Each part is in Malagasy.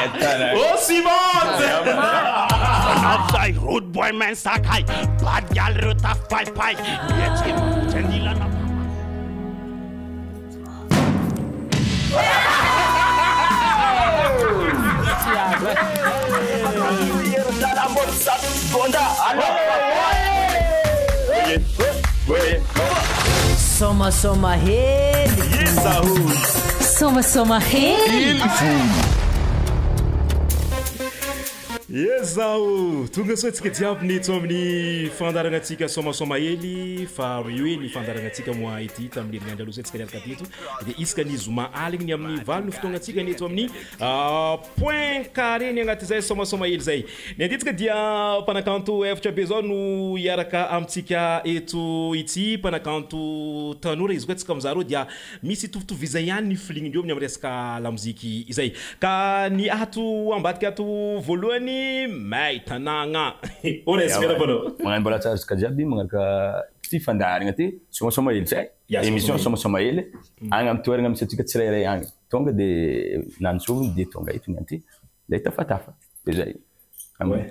Oh Simon! Outside rude boy man sakai. Bad gal rutaf pai pai. Yet him. Tendila na. Soma rede. Soma rede. Ezao tonga soatsika jiaby neto amin'ny fandaragnatsika somasoma hely fa io hoe ny fandaragnatsika moa ity tamin'ny herinandro aloha satsika niaraka teto dia isaka ny zoma aligny ny amin'ny valo ny fotoagnatsika neto amin'ny point carré ny agnaty zay somasoma hely zay ny anditsika dia mpanakanto efatra be zao no hiaraka amintsika eto ity mpanakanto tanora izy koa tsika amizareo dia misy tovitovizay ihany ny filignindreo amin'ny resaka lamoziky izay ka ny ato ambadika ato voalohany may tanagna ones miarabanao magnano mbola tsara tsika jiaby magnaraka ty fandaharagna ty somasoma hely zay émission somasoma hely agny amin'ny toeragna misy atsika tsirairay agny tonga de nanosoviny de tonga eto niany ty de tafatafa de zay somary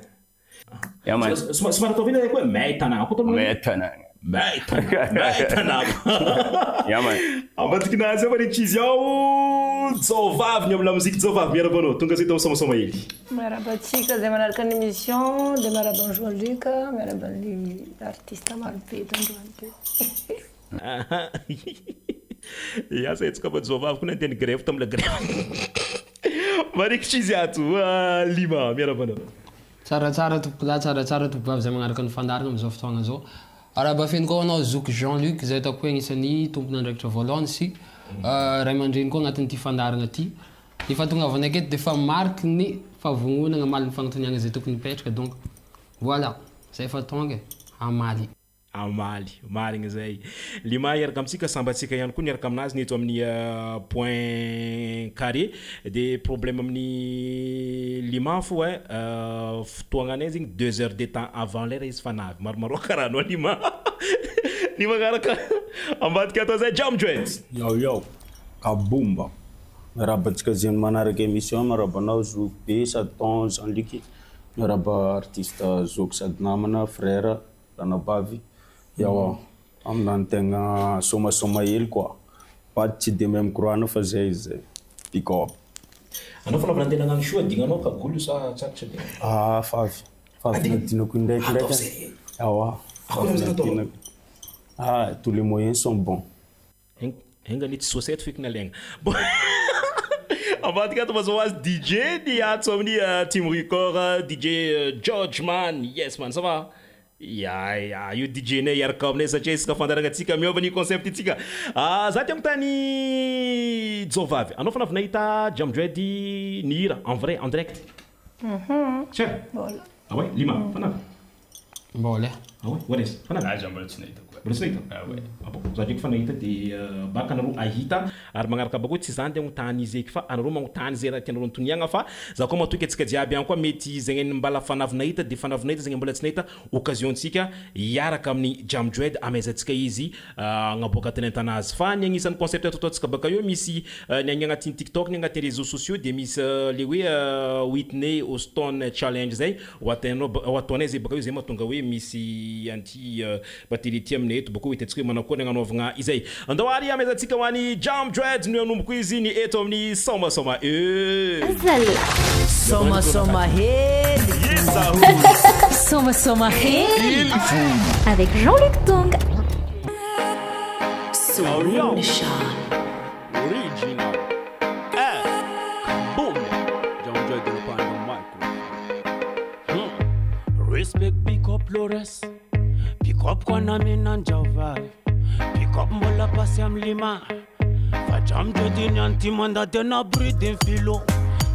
ataovina koa may tanagna koa may tanagna may tanagna ambadiky nazy ao maretry izy ao jovavy ny amin'ny lamozika jovavy miarabanao tonga zay tao somasoma hely miarabantsika zay manaraka ny émission de miaraban Joaluc miaraban'ny artiste marobe tandroany te asa etsika fa jovavy koa nandeha ny grève tamila grève marikitry izy ato lima miarabanao tsaratsara tompovavy zay magnaraka ny fandarana amizao fotoagna zao araba feno koa anao zoky Jean-Luc zay tako hoe agnisan'ny tompony andraikitra voalohany sy ray aman-dreny koa agnatin'ity fandarana ty ny fahatongavana aketo de fa mariky ny favononana amaly ny fagnontaniagna zay tokony hipetraka donc voilà zay fa tonga amaly marigna zay lima iaraka amitsika sambatsika ihany koa niaraka aminazy neto amin'ny point carré de problème amin'ny lima fo fotoagna anay zegny 2 heures de temps avant l'heure izy fanavy maromaro karaha anao lima ny magnaraka ambadika atao zay jam joint yo kabomba miarabantsika zay manaraka émission miarabanao Zouk be Satan Jean-Luc miaraba artiste Zouk sady namana frère ranabavy yawa aminany tegna somasoma hely koa paty tsy de même croix fa zay izy pick up anao fa lavana andeha nagnano show dignanao kagolo sa tsaratra be favy nadinako indraikindraiky yawa tous les moyens sont bons henga ny tsy saucette feky nalaigna bon ambadika ato mazao azy DJ ny atso amin'ny team record DJ George man yes man ça va io DJ nay iaraka aminay satria isaka fandaragnatsika miova ny concept itsika za ty amintany jovavy anao fa navy nahita Jam Dread ny hira en vrai en direct cher ouais lima fanavy mbola ones fanavy mbola tsy nahita koa mbola tsy nahita bon za ndraiky fa nahita de baka anareo ahita ary magnaraka bako tsy zany de agnotany izy eky fa anareo magnotany zay raha tianareo ntoniagna fa za koa matoky atsika jiaby ihany koa mety zegny mbala fanavy nahita de fanavy nahita zegny mbola tsy nahita occasion tsika hiaraka amin'ny Jam Dread amaizatsika izy agnaboaka tany antanazy fa ny agnisan'ny concept ataotaontsika baka eo misy ny agny agnatin'ny TikTok ny agnatin'ny réseaux sociaux de misy le hoe Whitney Houston challenge zay ataonay zay baka eo zay mahatonga hoe misy anti batterie ty aminay eto bako hoe hitantsika hoe manao ny agnanovagna izay andao ary amaizatsika ho an'ny Jam Dread no anomboko izy ny eto amin'ny somasoma Soma hedy Soma hedy avec Jean-Luc Tonga Solution original boom Jam Dread no pan micro Respect pick up Lores pick up kwa na mina njava pick up mbola pasi amlima fa Jam Dread ni antimanda tena breathing filo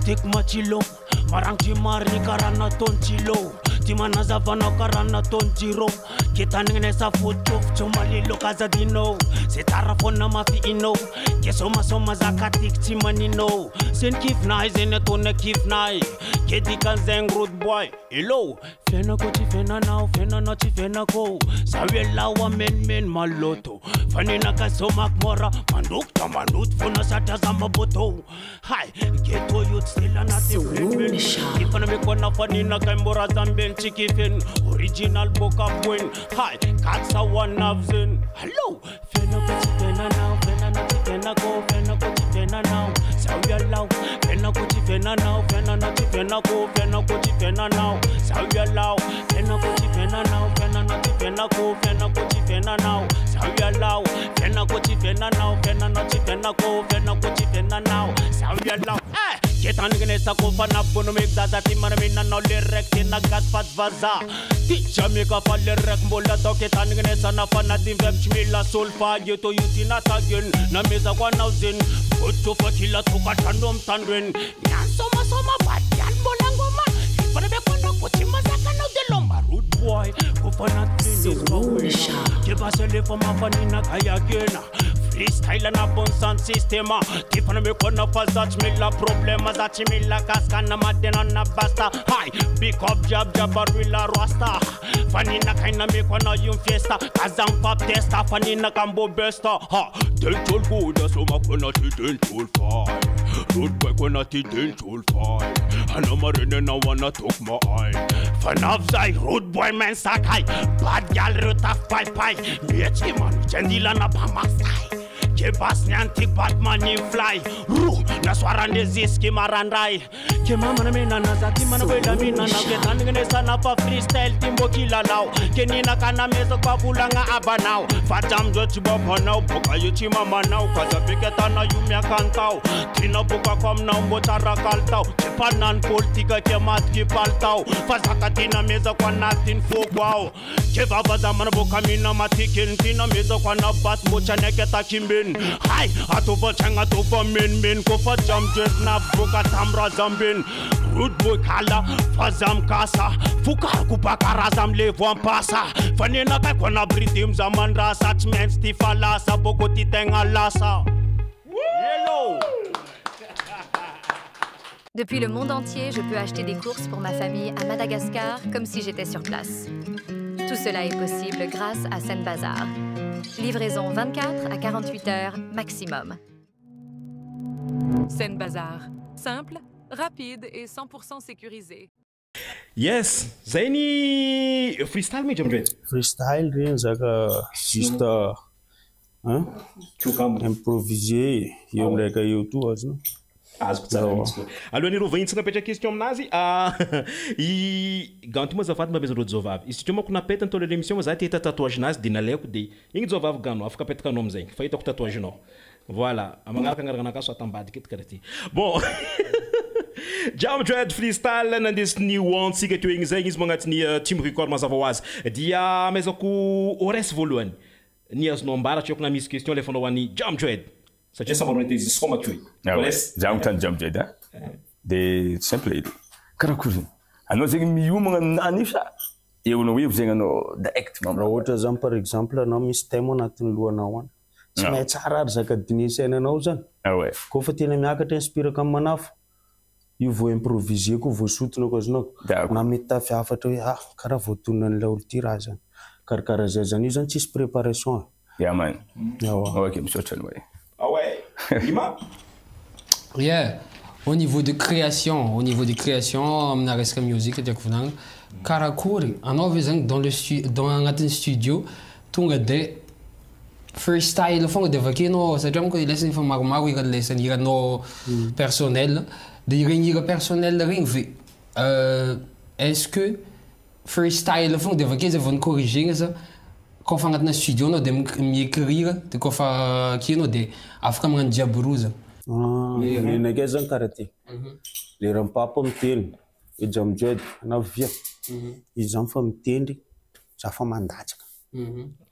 tek machilo marang chimar ni karana ton chilo timana zavana karana ton jiro Ketangnesa fotof chomalilo kazadino setara fona mafiino kesoma soma zakatik timanino sen kifnai zenetone kifnai kedikan zeng road boy hello fena ko ti fena now fena no ti fena ko sawela wa men maloto fanina kasoma mora manut fona sata zamba boto hai geto youth still na te friend ifana me kona fanina kambora zamben chikifen original boka point hi katsa one of zen hello fena ko ti fena now fena no ti fena ko fena ko ti fena now sawela fena ko ti fena now fena no ti fena ko fena ko ti fena now sawela fena ko ti fena now fena no ti fena ko fena ko ti fena now sawela fena ko ti fena now fena no ti fena ko fena ko ti fena now sawela Ketan gnesa ko fana bono me daza timana me no lerek na gas fat vaza Ticha me ka fa lerek mbola to ketan gnesa na fana dim vep chmila solfa yeto yutina tagen na meza kwa nauzen Oto fakila to katandom tandwen Nyan soma fat yan bolangoma Fana be kono ko timasa kana de lomba rude boy ko fana tinis kwa Ke basele for ma fanina kaya gena Freestyle na bon sound system Tifana me kona fazat me la problema Zati me la kaskana madena na basta Hi, big up jab barilla rasta Fanina kaina me kona yum fiesta Kazam pap testa fanina kambo besta Ha, dental good so ma kona ti dental fine Road boy kona ti dental fine Hana marene na wana tok ma eye Fanav zai road boy man sakai Bad gal rutaf pai Niechi man jendila na pamasai Ke bas nyantik Batman in fly Ru na swarande ziski marandai Ke mama na mina na zaki mana weda mina na Ketan gnesa na pa freestyle timbo kila lao Ke nina kana meza kwa bulanga abanao Fatam doti bapa nao Boka yuchi mama nao Kaza piketa na yumia kantao Tina boka kwa mnao mbotara kaltao Kepa nan politika ke matki paltao Fazaka tina meza kwa natin fokwao Ke baba zamana boka mina matikin Tina meza kwa na bas mocha neketa kimbin Hi, atova chang atova men ko fa jam jet na boka tamra zambin Rude boy kala fazam kasa Fukar kupakara zam levo pasa Fanena kai kona britim zaman rasa Chmen stifala sa boko titenga lasa Hello. Depuis le monde entier, je peux acheter des courses pour ma famille à Madagascar comme si j'étais sur place. Tout cela est possible grâce à Sen Bazar. Livraison 24 à 48 heures maximum. Sen Bazar. Simple, rapide et 100% sécurisé. Yes, Zaini freestyle me jamre. Freestyle rien zaka sista hein? Improviser yom leka YouTube azno. Azoko tsara mitsy. Aloha ny rovagny tsy napetra question aminazy I ganto moa zafady mba bezaro jovavy. Izy teo mako napeta tolo l'émission za te tatouage nazy de naleko de igny jovavy gano afaka apetaka anao amizay. Fa hitako tatouage nao. Voilà, amagnaraka agnaraka so atambadiky eto karaha ty. Bon. Jam Dread freestyle nandesiny ontsika teo igny zay izy magnatiny team record mazava ho azy. Dia mezako ores voalohany. Ny azonao ambara tiako na misy question lefanao any Jam Dread. Satria sambarona izy soma teo. Jam tan Jam Dread de simple karakory. Anao zegny miomagna aminany sa eo na hoe zegny anao direct raha ohatra zany par exemple anao misy thème anatin'ny lohanao any. Tsy mahay tsara ary zaka dini sainanao zany. Ko fa tena miakatra inspiraka amin'ny manafo. Io vo improviser ko vo sotona ko azonao. Na mety tafiafatra hoe karaha voatonona an'ilay olo ty raha zany. Karakaraha zay zany io zany tsisy préparation. Yeah man. Ok, misaotra anao. Ah ouais. Lima. Yeah. Au niveau de création, amina resaka musique tiako volagna karakory anao ve zany dans agnatin'ny studio tonga de freestyle fogna de vakenao satria monko ilesany fa maromaro ira lesany iranao personnel de iregny ira personnel regny ve est-ce que freestyle fogna de vake izy vao corrigena sa kofa agnatina studio anao de miécrire de kofa akenao de afaka magnano jiaby roza. Nenakay zany karaha ty. Le raha mipapa miteny Jam Dread na via. Izy zany fa mitendry za fa mandatsaka.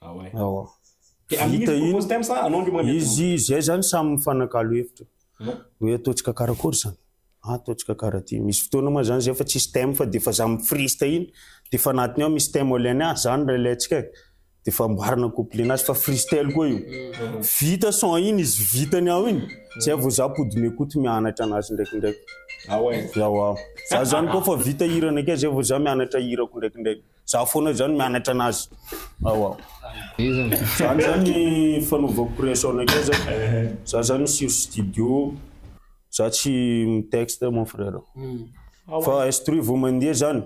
Ah ouais. Izy zay zany samy mifanakalo hevitra. Hoe ataontsika karakory zany. ataontsika karaha ty misy fotoana moa zany zay fa tsisy thème fa de fa za mifrista iny de fa anatiny ao misy thème olainy zany raha ilaintsika de fa amboarina couplet nazy fa freestyle koa io vita son iny izy vitany ao iny zay vao za pody mikoto mianatra anazy ndraikindraiky yawa za zany koa fa vita hirana ke zay vao za mianatra hirako ndraikindraiky za foana zany mianatra anazy awa zany zany fanaovako création ake za zany sur studio za tsy mitexte mon frère fa instruit vao mandeha zany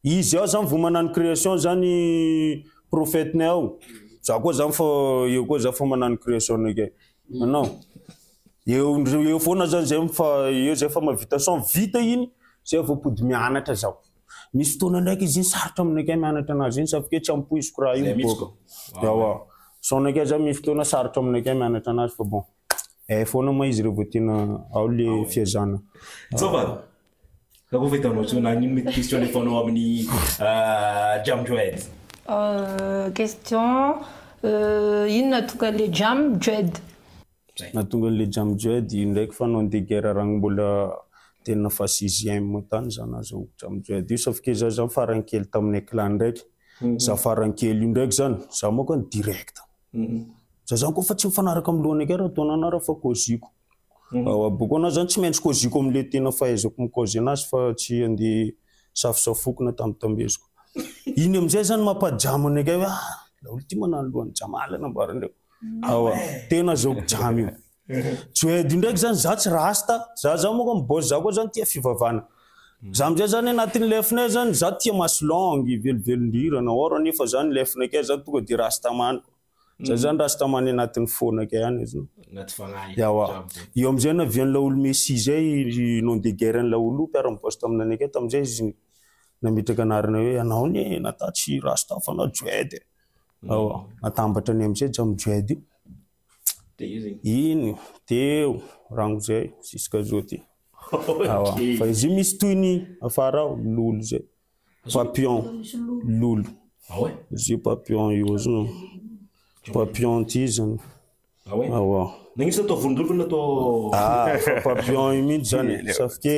izy ao zany vao manano création zany prophète-nay ao za koa zany fa eo koa za fa manano création ake non eo foana zany zay fa eo zay fa mavita son vita iny zay vao pody mianatra zao misy fotoana ndraiky izy iny sarotra aminakay mianatra anazy iny safi ke tsy ampoiziko raha io boka yawa sonakay zany misy fotoana sarotra aminakay mianatra anazy fa bon foana ma izy revo tena ao le fiazana Zova kako vitanao so nanino mety question lefanao amin'ny Jam Joed question ino natonga le Jam Joed natonga le Jam Joed ndraiky fa nandeha guerre ragny mbola tena fa 6e tany zany azo Jam Joed io safi ke za zany farankely taminay clan ndraiky za farankely io ndraiky zany za moka direct za zany koa fa tsy mifanaraka amilohana ke raha ataonana raha fa koziko boko ana zany tsy maintsy koziko amile tena fahaizako mikozy anazy fa tsy andeha safosafokona tamintambeziko iny amizay zany mampadjamo anakay hoe laolo ty manano lohany jamala namboara ndraiky tena zaoko jam io Joed ndraiky zany za tsy rasta za moka miboss za koa zany tia fivavana za amizay zany anatin'ny lefinay zany za tia masolongy velovelondirana ora nefa zany lefinakay zany tonga de rastaman za zany rastaman anatin'ny fonakay any izy yawa io amizay na viany laolo Messi zay nom de guerre ny laolo mpiara-miposte aminanakay tamizay izy nametraka anarana hoe anao ny nata tsy rasta fa anao Joed natambatra ny amizay Jam Joed iny teo rango zay jusqu'à zao fa izy misy toy ny afara ao lolo zay papillon lolo izy papillon io zany papillon ty zany nagnisa to vondroko na to papillon io mihitsy zany safi ke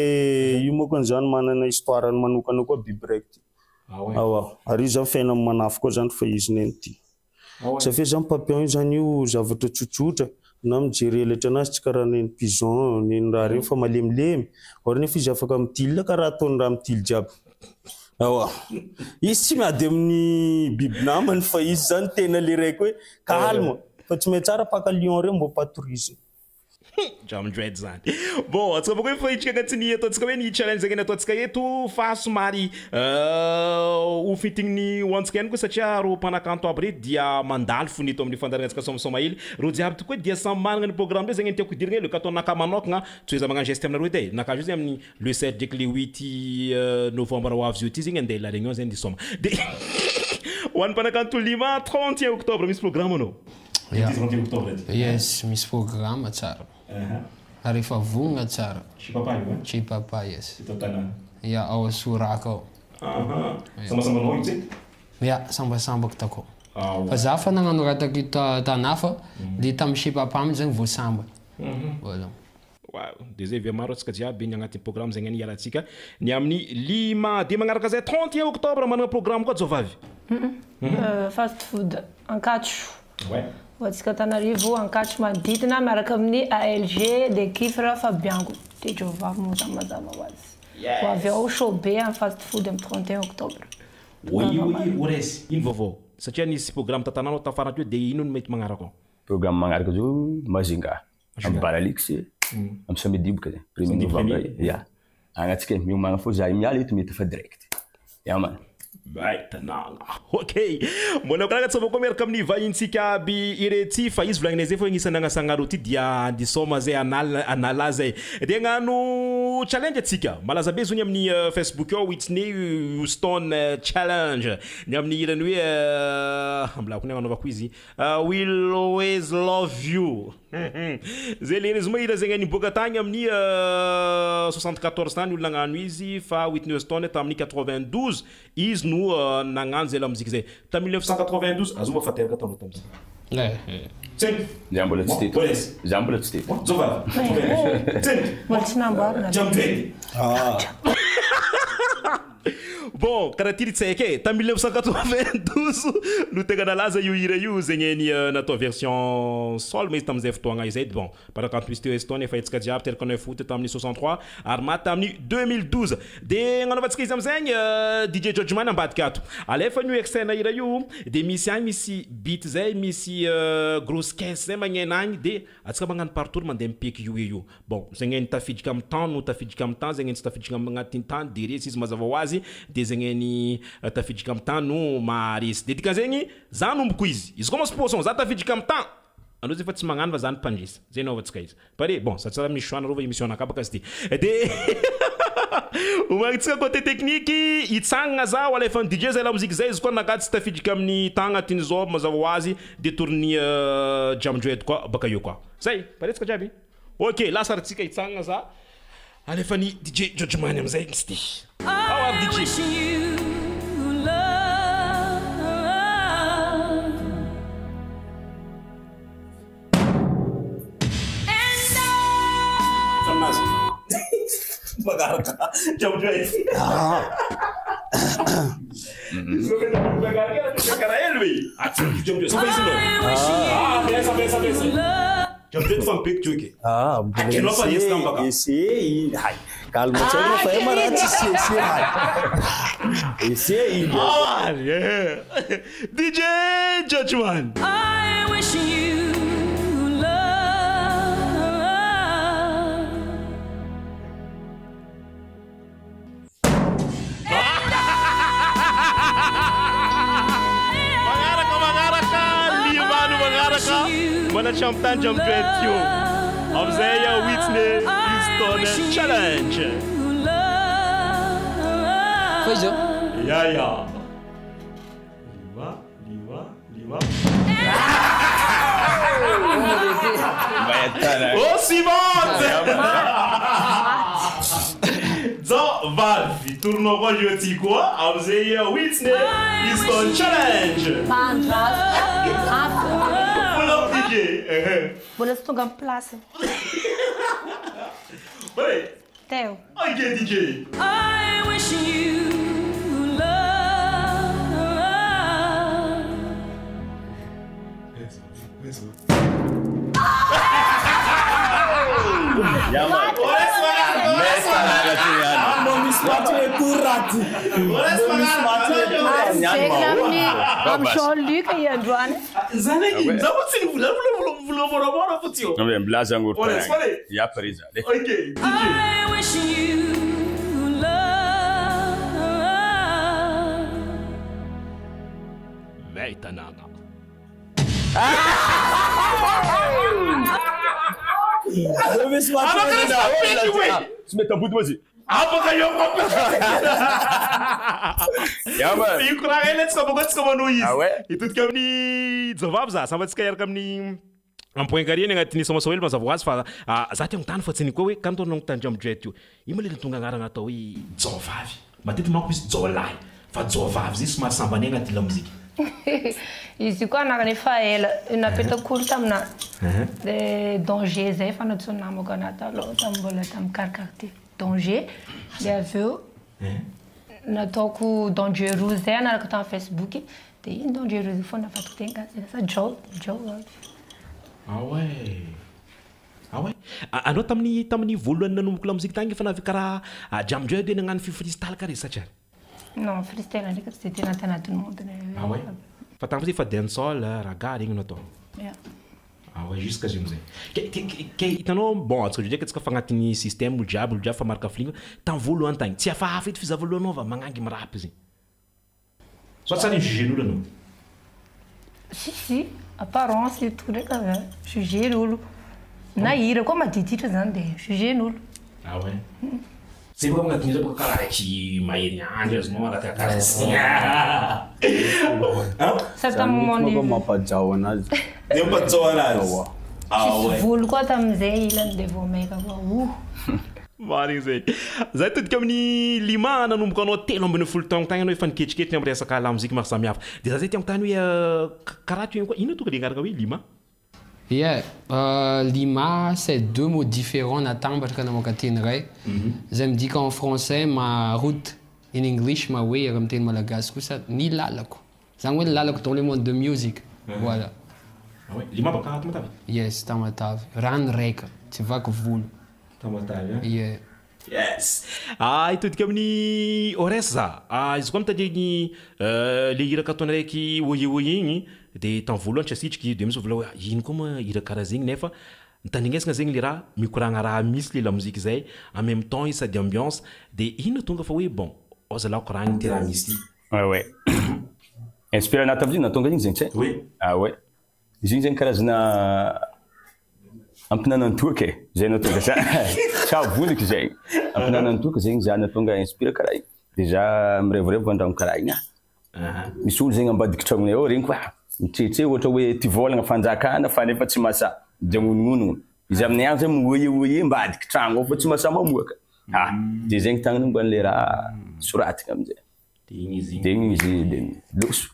io moka zany manana histoire ny manokana koa bibrect ary io zany fiaina amin'ny manafo koa zany fa izy neny ty safi zany papillon io zany io zavatra tsotsotra na mijery elatra anazy tsy karaha neny pigeon neny raha reny fa malemilemy or nefa izy afaka mitily karaha ataony raha mitily jiaby izy tsy miady amin'ny biby namany fa izy zany tena le raiky hoe calme fa tsy mahay tsara paka lion reo mbo patrouille Jam Joed zany bon atsika boko fa hitsika agnatin'ny ataontsika hoe ny challenge zegny ataontsika eto fa somary ho fitigny hoantsika ihany koa satria ro mpanakanto aby reto dia mandalo fony eto amin'ny fandarantsika somasoma hely ro jiaby tokoa dia samy managna ny programme reo zegny tiako idirigna le kato naka manokagna tsy hoe za magnano geste aminareo edy naka juste amin'ny le 7 ndraiky le 8 novembre ho avy zio ty zegny andeha la réunion zegny de soma de ho an'ny mpanakanto lima 31 octobre misy programme anao yes misy programme tsara rehefa vonga tsara tsy papa yes ya ao Soraka ao sambasambako tako fa za fa nagnano raha takito tanafa de tamy Chipapa amy zegny voasamba voilà de zay via maro atsika jiaby ny agnatin'ny programme zegny any ialatsika ny amin'ny 5 de magnaraka zay 31 octobre manana programme koa jovavy fast food ankatso Voatsika Tanarivo ankatso manodidina miaraka amin'ny ALG de Kifra Fabiango de Jovavy mazamazama ho azy ho avy ao Chobe amin'ny fast food amin'ny 31 octobre oresy ino vaovao satria nisy programme tatananao tafarana teo de ino no mety magnaraka ao programme magnaraka zao Mazinga amin'ny Balalix amin'ny samedi boka zay 1er novembre ya agnatsika miomagna fô za miala eto mety fa direct ya man tanàna ok mbola karaha tsava koa miaraka amin'ny vahintsika aby irety fa izy volagninay zay fa agnisan'ny agnasagnaro ty dia andisoma zay anala zay de agnano challenge atsika malaza be zony amin'ny Facebook ao Whitney Houston challenge ny amin'ny irany hoe ambilako ny agnanovako izy will always love you zay le rezy moa ira zegny niboaka tagny amin'ny 74 tany olona nagnano izy fa Whitney Houston tamin'ny 92 izy no nagnano zay la musique zay ta 1992 azoma fa teraka tamin'ny Zay mbola tsy teto. Za mbola tsy teto. Zova. Mbola tsy namboarina. Jambe. Bon, karaha ty tsaiky ta 1992 no tegna nalaza io hira io zegny ny natao version sol mais tam'izay fotoagna izay bon par contre misy teo Estonia efa hetsika jiaby teraka 9 août tamin'ny 63 ary maty tamin'ny 2012 de gnanaovantsika izy am'zegny DJ Judgman ambadika ato alefa io externe hira io de misy agny misy beat zay misy grosse caisse zay magnena agny de atsika magnano partout mandeha mipeky io bon zegny ny tafidika amin'ny temps no tafidika amin'ny temps zegny tsy tafidika agnatin'ny temps de resy izy mazava hoazy de zegny ny tafidika amin'ny temps no maharesy de dikan'zegny za nomboko izy koa supposons za tafidika amin'ny temps anao zay fa tsy magnano fa za ny mpandresa zay naovantsika izy pare bon sa tsara misy choix nareo va émission nakabaka izy ty de omagnitsika côté technique hitsagnana za wala efa DJ zay la musique zay izy koa naka tsy tafidika amin'ny temps agnatin'ny zao mazava hoazy de tourny jam duet koa baka eo koa zay paretsika jiaby ok lasa ratsika hitsagnana za alefa ny DJ Judgman am'zay misy ty Magaraka jam duet jam duet fa mipeko tio ke akeno fa yes tambaka ese hay calma chega fa marati ese DJ Judgman I wish you Mana champion jam duet yo amzay Whitney Houston challenge Faizo ya Lima Oh Simon Zo Valvi tourno kwa joti kwa amzay Whitney Houston challenge Boleh setengah plus. Boleh. Teo. Okay, DJ. I wish you Jean-Luc e Antoine. Vabbè, blaza ngurta. Ya presa. Ok. I wish you love. Lei Tanaka. Dove si va? Smetta puto così. Apa kayo ko? Ya ba. Io kura let's go no is. Itu kami jawab za sama tsika yaraka amin'ny ampoengarena agnatin'ny somasoely mazava hoazy fa za ty agnontany fa tsy ny koa hoe kanto anao agnontany jam duet io ino le tonga agnarana atao hoe jovavy matety manko misy jolahy fa jovavy zay somary sambany agnaty la muzika Izy koa anarany efa ela napetako tamina de danger zay fa natsoa namako anaty aloha tambola tamikarakarty danger de aveo nataoko dangereux zay anaraka tamy Facebook de iny dangereux fo nafatiko tegna sa Joe Ah ouais. Anao tamin'ny voalohany nanomboka la muzika tagny efa navy karaha jam duet de nagnano freestyle kare satria non freestyle ndraiky tsy de tena tanatiny mondony ah ouais fa tamin'izay fa dancehall raga regny natao ah ouais jusqu'à zay ke hitanao bon atsika ndraiky atsika fa agnatin'ny système olo jiaby fa marika flinga tamy voalohany tagny tsy hafahafa ety fizavaloanao va magnangy mirapy zay fa tsara jugen'olo anao si apparence et tout ndraiky avy juger olo na hira koa madiditra zany de juger n'olo ah ouais c'est pas agnatin'ny zay boka karaha raiky mahery andry azonao araky akaraha certain moment mampajao anazy de mampajao anazy ah ouais volo koa tam'izay ilany de vao maika koa marigny zay zay todika amin'ny lima nanomboka anao telo ambin'ny folo taogno tagny anao efa niketriketry amin'ny resaka lamozika maro samihafa dia za zay tiako tany hoe karaha toy koa ino tonga dia anaraka hoe lima lima c'est deux mots différents natambatra namoaka teny ray zay midika en français ma route in English ma way amin'ny teny malagasy kosa ny lalako zany hoe lalako dans le monde de musique voilà lima baka Tamatavy yes Tamatavy rano raika tsy vaky volo Tamatavy yes itodika amin'ny Ores za izy koa mitadiny le hiraka ataony raiky oye igny dia tamin'ny voalohany tsy asitriky dia misy vola hoe ino koa ma hira karaha zegny nefa nitandrignesana zegny le raha mikoragna raha misy le lamozika zay en même temps izy sady ambiance dia ino tonga fa hoe bon ozalao koragny ty raha misy ty ouais inspiré anaty amiziny natonga igny zegny tsy ouais izy igny zegny karazana ampinanantoka zay natonga za savoliky zay ampinanantoka zegny za natonga inspiré karaha igny déjà mirevorevy andragno karaha igny misy olo zegny ambadiky tragnonay ao regny koa mitretre ohatra hoe ty volagna fanjakana fa nefa tsy masa dia monononogno izy aminay agny zay mioye mbadiky tragno fa tsy masa mamoaka dia zegny tagnana mba n'le raha soratigna amizay dia igny izy dia loso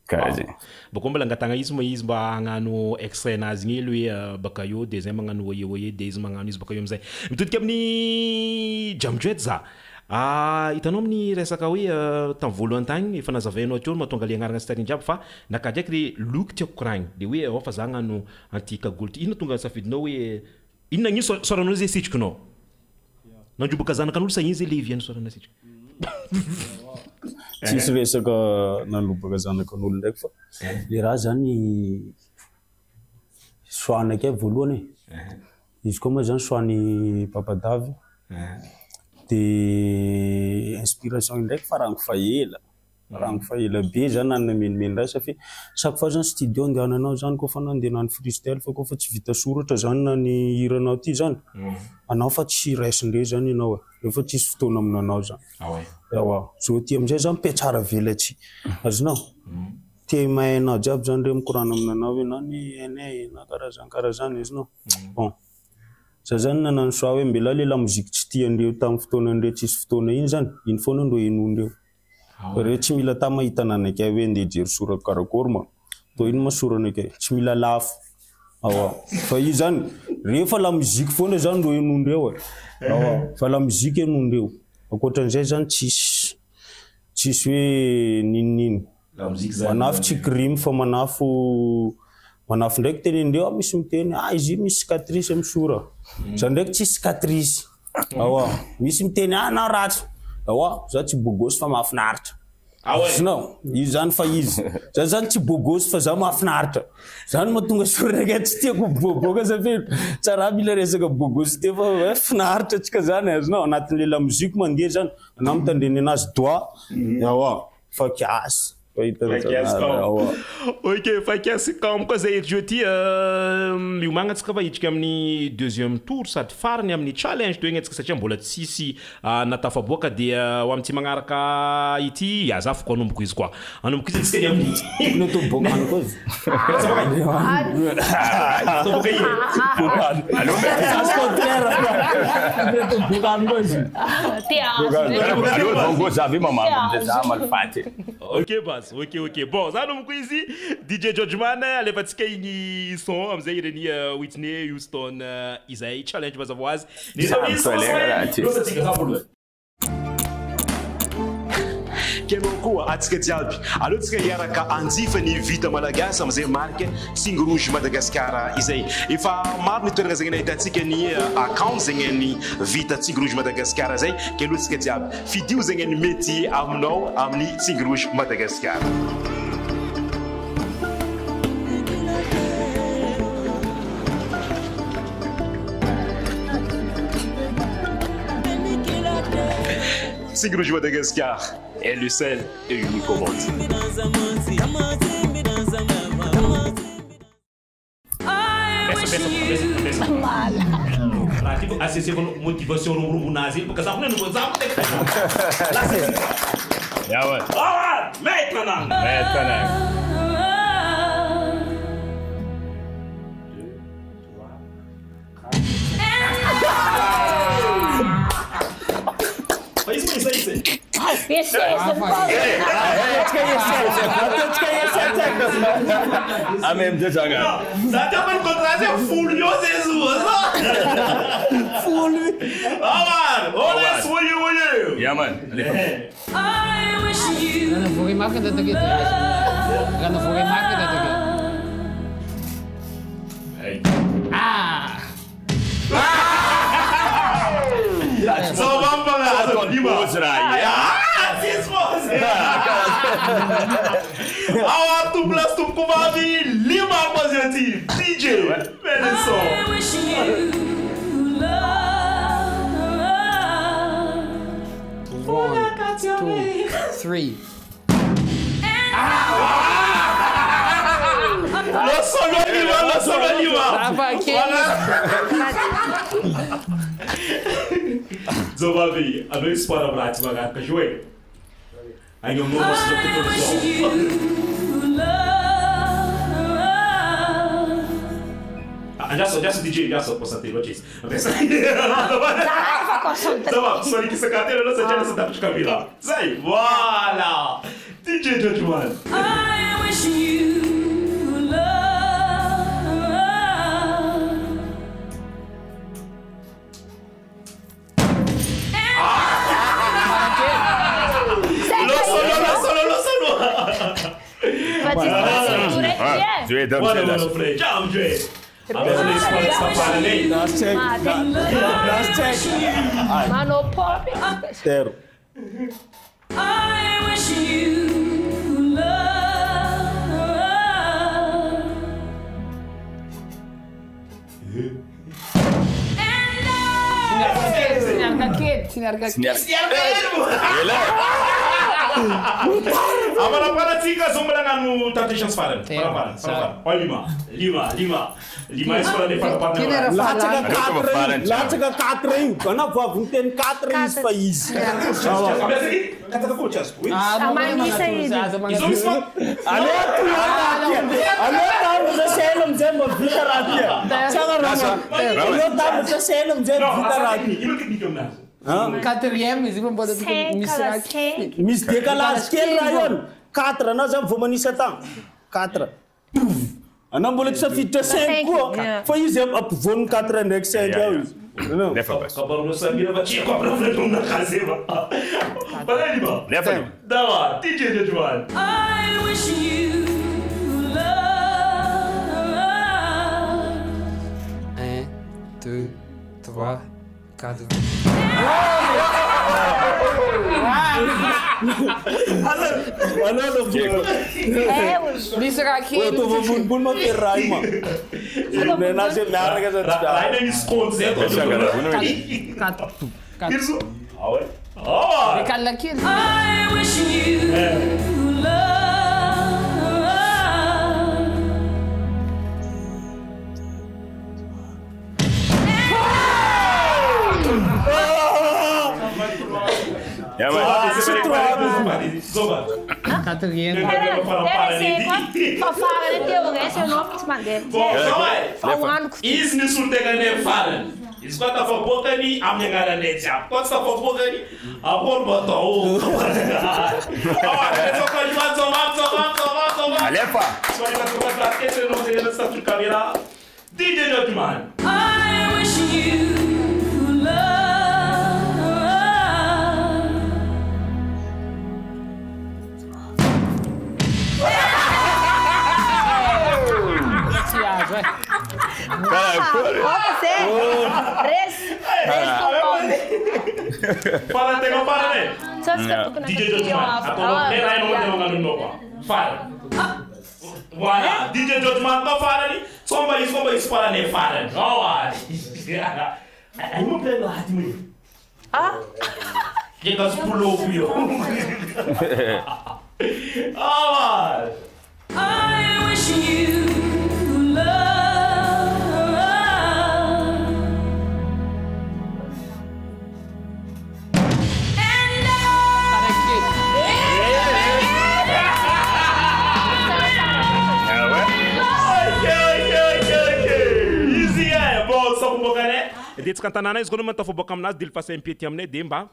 karaha zegny bako mbola angatagna izy ma izy mba hagnano extrait nazy igny hely hoe baka eo dia zay magnano oye dia izy magnano izy baka eo amizay mitodika amin'ny jamdret za hitanao amin'ny resaka hoe tamin'ny voalohany tagny efa nazavainao teo mahatonga le agnarana sy tariny jiaby fa naka draiky le look tiako koragny dia hoe ao fa za hagnano antikagolo ty ino tonga safidinao hoe inona gn'ino soranao zay sitrikinao nandrobaka zanakan'olo sa iny zay le viany sorana sitriky tsisy resaka nanobaka zanakan'olo ndraiky fa le raha zany soanakay voalohany izy koa moa zany soany Papadavy dia inspiration ndraiky fa rango fa ela be zany nanana menimeny raha safi chaque fois zany studio andehananao zany koa fa nandeha nany freestyle fa koa fa tsy vita soratra zany na ny hiranao ty zany anao fa tsy raisindre zany ianao efa tsisy fotoana aminanao zany zao ty amizay zany mpiatsara velatsy azonao ty mahainao jiaby zany re mikorana aminanao hoe na ny hainay na karaha zany izy nao bon za zany nanano soa hoe mbela le lamozika tsy tiandreo tamin'ny fotoana ndre tsisy fotoana iny zany iny foana ndo henondreo re tsy mila ta mahita nanakay hoe ndeha jery sorako karakory ma to iny masoranakay tsy mila lafo fa io zany rehefa lamozika foana zany ndo henondreo fa lamozika henondreo akoatran'izay zany tsisy hoe ninonino manafo tsy crime fa manafo ndraiky tenendreo misy miteny izy misy cicatrice misora za ndraiky tsy cicatrice misy miteny na ratsy za tsy bogosy fa mahafinaritra sinao izy zany fa izy za zany tsy bogosy fa za mahafinaritra zany mahatonga soranakay tsy tiako boboka safi tsara mila resaka bogosy te fa finaritra tsika zany azonao anatin'le lamozika mandeha zany anao mitandreny anazy doigt fa kiasy ok fakasy kam koa zay jeudi miomagnatsika fa hitrika amin'ny deuxième tour sady farany amin'ny challenge to igny atsika satria mbola tsisy natafaboaka dia ho amin'ty magnaraka ity azafoko anomboko izy koa anomboko izy tsika amin'ny tobokany koa ok bon za nomoko izy DJ George Man alefatsika igny son amizay ireny Whitney Houston izay challenge mazava hoazy keno koa atsika jiaby alohantsika hiaraka anjifa ny vita malagasy amizay marque Singy Rouge Madagascar izay efa maro ny toerana zegny nahitantsika ny account zegny ny vita Singy Rouge Madagascar zay kelohantsika jiaby fidio zegny ny mety aminao amin'ny Singy Rouge Madagascar Singy Rouge Madagascar est le seul et unique au monde. Acessez votre motivation au nazi parce que ça vous nous a ja ouais. Ah, maintenant. A même deux ans. Ça t'a pas contrasté Fulio Jesus. Fulio. Ah man, always Fulio. Yeah man. I wish you. Gonna voor maken dat ik Hey. Zo van vanavond. Die was rijden. Het is was. Awa tu plus tu kubavi lima positief. DJ. Benson. I wish you love. 1, 2, 3. Lo solo lima. Zobavi, avec espoir de blat, tu vas jouer. I don't know what's just DJ, just concentrate, watch this. Sorry que essa carteira não seja nessa data de cabelo. Sai, voilà. DJ Judgment. I wish you love. Tu es dans le Ciao, Dre. Adesso le squadre sta fare lei. Last check. Mano pop. Zero. I wish you love. Agora para tica sombra no Temptations Fire. Para. Olha Lima escola de para. Lá chega 4 aí. Quando a vovó tem 4 aí para isso. Canta da coachas. A mãe isso aí. Quatrième, ils vont pas de Miss Décalage, quel rayon? 4, nós vamos manifestar então. 4. Não vou deixar ficar 5. Foi isso, eu vou 4 anos, 5 anos. Não. Acabou não sabia, vai te comprar na casa. Para aí, mano. Dá lá, DJ Judgment. I wish you love. 1, 2, 3, 4. Isso aqui. Eu tô vou uma ferrai, mano. Não nasce nada que essa tia. Lá nem esconde, Zé. Isso. I wish you love. Yeah, man. Quatrième. Is ni sultega ne faren. Is wat af boka ni am ngara ne ja. Wat sta af boka ni a bor boto. Alefa. Sorry ka ko ka esse no se na sta tu kamera. DJ Judgment. I wish you love. Para tengo para ne. DJ Judgment. Atolo era no tengo ngano no. Fire. Voilà, DJ Judgment no fire ni. Somebody para ne fire. Oh, ai não pega lá de mim. Chega pulou fio. I wish you love. Dit kan tanana is gewoon met of bokam nas dil fasa impeti amne demba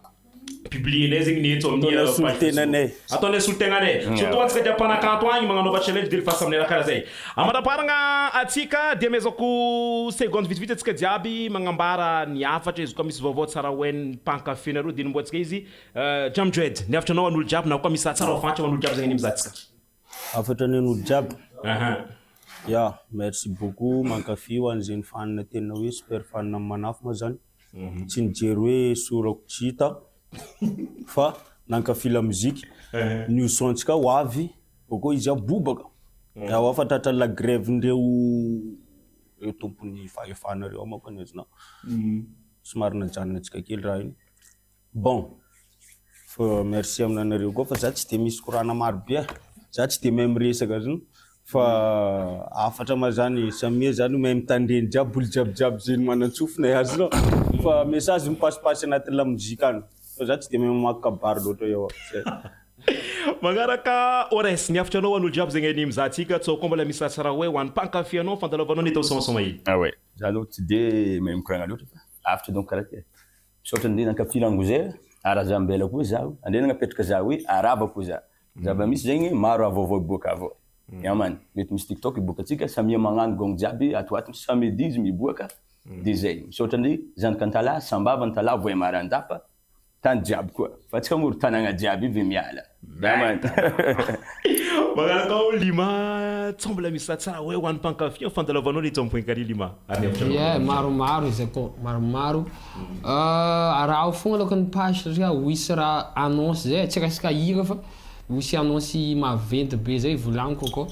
publier zegny ny eto amin'ny soltenanay ataonay soltegnanay surtout atsika dia mpanakanto agny magnanova challenge de face amin'ny karaha zay amaraparagna atsika dia mezako seconde vite atsika jiaby magnambara ny afatra izy koa misy vaovao tsara hoen pankafenareo de mbo atsika izy Jamdred ny afatra anao an'olo jiaby na koa misy tsara hofantra an'olo jiaby zegny mizatsika afatra ny an'olo jiaby ya merci beaucoup mankafy ho an'izay ny fanina tena hoe super fanina manafo ma zany tsy nijery hoe sorako tsita fa nankafy la musique new sontsika ho avy boko izy abobaka ao afatatra la grève ndreo tompony fahefanareo manko anezina somary najanona antsika kely raha iny bon fa merci aminanareo koa fa za tsy de misy korana maro be za tsy de mahay miresaka zany fa afatra ma zany samia zany mahay mitandreny jiaby olo jiabijiaby zay manantsofina azy no fa message mipassipasy anaty la musique any fa za tsy de mahay mamaky kabary loatra eo magnaraka Ores ny afatra anao an'olo jiaby zegny any mizatsika tsao mbola misy tsara hoe ho an'ny pankafy anao fandalovanao ny tao somasoma iny ouais za aloha tsy de mahay mikoragna loatra fa afatra donc karaha ty misaotra andeha nankafy langozay arazambela koa zaho andeha nagnapetraka za hoe arava koa za zava misy zegny maro avao boka avao yamany mety misy TikTok iboaka atsika samia magnano gong jiaby atoato samedisme iboaka de zay misaotra andeha zanaka antala sambava antala voay marandapa tany jiaby koa fa tsika moro tanagna jiaby ve miala yamany magnaraka o lima tsombola misy tsara hoe ho an'ny pankafy fandalovanao ny tsompoinkary lima yeah maromaro izy akao maromaro araha fogna aloka ny page satria hoisy raha annonce zay tsy rasika hira fa misy annonce maventy be zay volagniko akao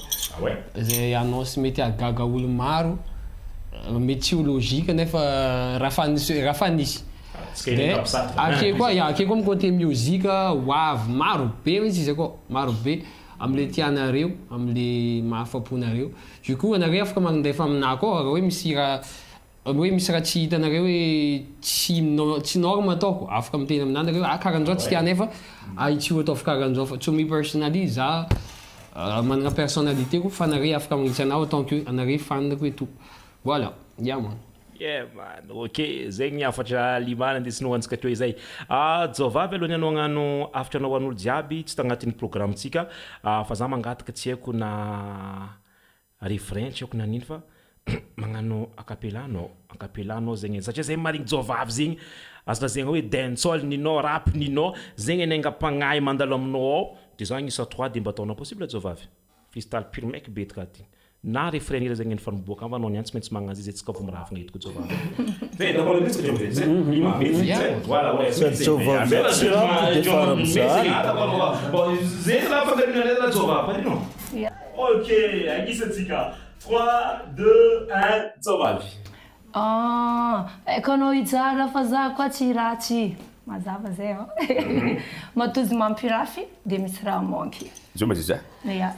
zay annonce mety agaga olo maro mety tsy ho logique nefa raha nisy ake koa côté musique wave maro be izy akao maro be amle tianareo amle mahafaponareo du coup anareo afaka mandefa aminah koa raha hoe misy raha tsy hitanareo hoe tsy norme ataoko afaka miteny aminanareo karan'izao tsy tianefa tsy ho ataovy karan'izao fa to me personally za manana personnalité koa fa anareo afaka magnitsy anao tant que anareo fanina koa tout voilà man yeah man ok zegny afatra limana ndesino antsika teo izay jovavy aloha ny anao agnano afatra anao an'olo jiaby tsy tagnatin'ny programme tsika fa za mangataka tsy haiko na refrain tsy haiko na nino fa magnano acapellanao zegny satria zay marigny jovavy zegny azona zegny hoe dancehall ninao rap ninao zegny anengam-pagnahy mandalo aminao ao de za agnisa 3 de mba ataonao possible jovavy freestyle pure mec be tkatiny na refrain ira zegny faniboaka ava anao niany tsy maintsy magnano izy tsika vomirafagna hitako jovavy ve d'accord le tsika jovavy zay lima mety voilà ouais zay la fangarina la jovavy non ok agnisa tsika 3 2 1 jovavy ekanao hitsara fa za koa tsy ratsy mazava zay matozy mampirafy de misy raha manky zo mas já yeah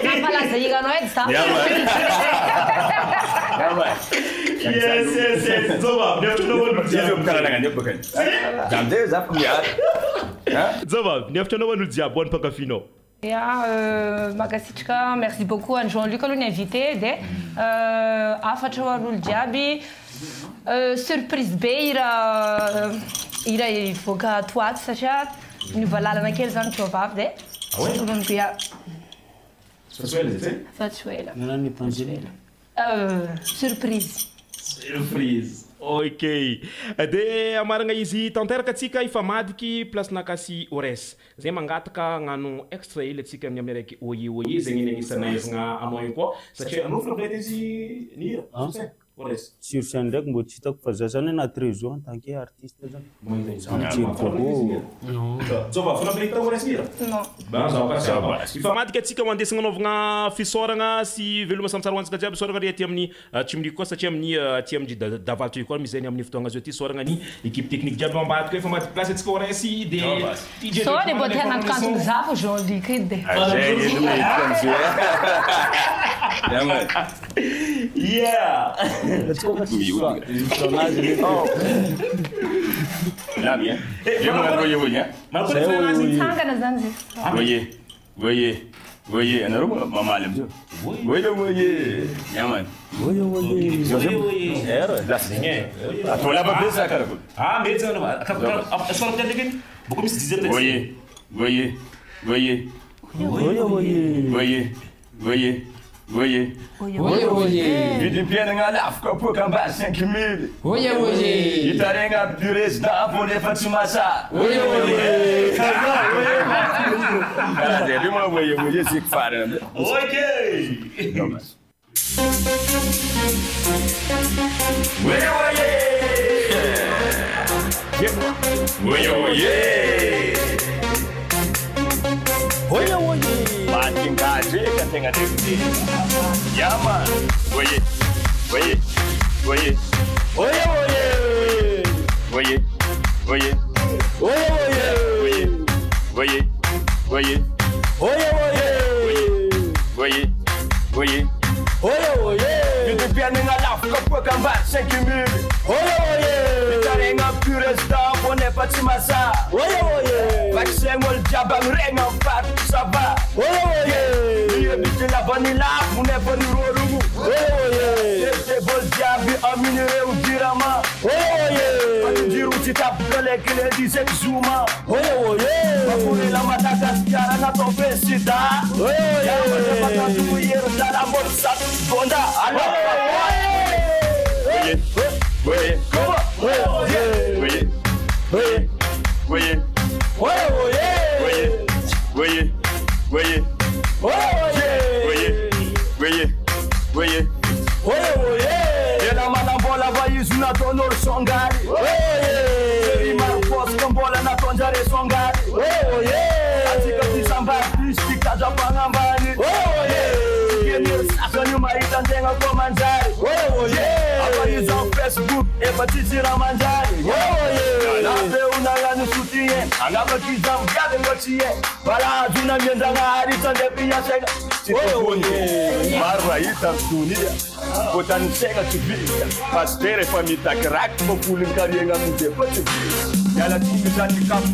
nampalaza higanao edy sa yes jovavy ny afatra anao an'olo jiaby karanagna baka jamde za miara jovavy ny afatra anao an'olo jiaby ho an'ny pankafinao Magasitrika, merci beaucoup à Jean-Luc aloha ny invité de afatra ho an'olo jiaby surprise be ira ivoaka toato satria nivalalana kely zany jovavy de olonobea fatuela surprise ok de amaragna izy tanteraka atsika ifa madiky place nakasy Ores zay mangataka agnano extra hely atsika amin'ny araiky oye zegny ny agnisanaizagna anao igny koa satria anao fanaboleta izy nira Ores sur scène ndraiky mbo tsy hitako fa za zany anaty réseau en tant que artiste zany jova fanaboleta Ores nira ifa madiky atsika mandesagna anaovagna fisoragna sy veloma samtsara hoantsika jiaby soragna ry aty amin'ny tsimiriky koa satria amin'ny aty amin'ny davalto koa misy zany amin'ny fotoagna zao ty soragna ny équipe technique jiaby ambadika efa madiky place atsika Ores de so de mbo te hanakantogny za fo Jean-Luc edy yeah let's go let's go là bien je me voyez tangana zany voyez Voyez, on a maman l'aime ça. Voyez. Yaman. Voyez. Là, c'est rien. Attends, là, pas ça, cara. Ah, mais ça, est-ce qu'on a peut-être dit? Beaucoup de disait. Voyez. Vidi piena nga lafka po kamba 5000. Oye. Itarenga pures da pone fatsumasa. Oye. Ala de lima oye sik fare. Okay. Oye. Makin kaje ka tenga tekti. Yama. Oye. Vidi piena nga lafka po kamba 5000. Itarenga pures da pone fatsumasa. Vaccin mol jabang renga fat saba. Liye biti la vanilla mune boni rorugu. Ese bol jabi aminere udirama. Jiru titap kale kile di sexuma. Bakure la mataka skara na tope sida. Yama de patatu yero dala mol sat gonda. Ela manambola vai na donor songari. Seri marpos kambola na tonjare songari. Atika tisamba tistika japangambani. Kemir sasa nyuma itandenga kwa manjari. Apa is on Facebook epatizira manjari. Nabe unangani sutie angaba kizam gade ngochie. Bala juna mienda ngari tande pinya sega. Marwa ita dunia botan sega tubia pastere famita crack populin karienga muje pote yala timizani kap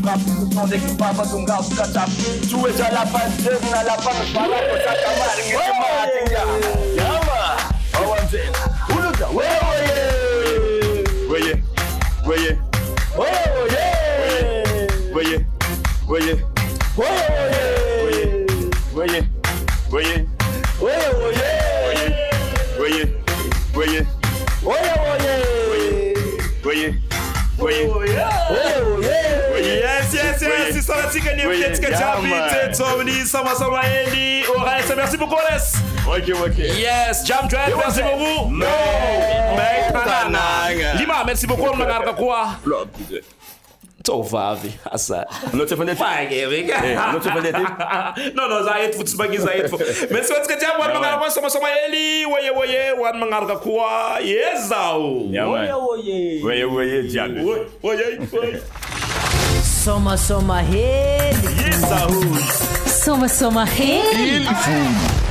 tonde papa tunga ukata tuwe jala panzer na la pan para kota kamar ngema yama awanje uluta Yes, ça va tirer les pieds que tu as vite, Tommy, ça va Eli, Horace, merci beaucoup, Horace. Ok. Yes, Jam Drive, merci beaucoup. No. Lima, merci beaucoup, on a quoi? Tovavi, asa. Não te fandete? Não te fandete? Não, zaid fut spagi zaid fut. Mas se você quer uma mangar sama ele, oye, one mangar kwa, yezao. Oye, diabo. Oye. Soma rede. Yezao. Soma rede.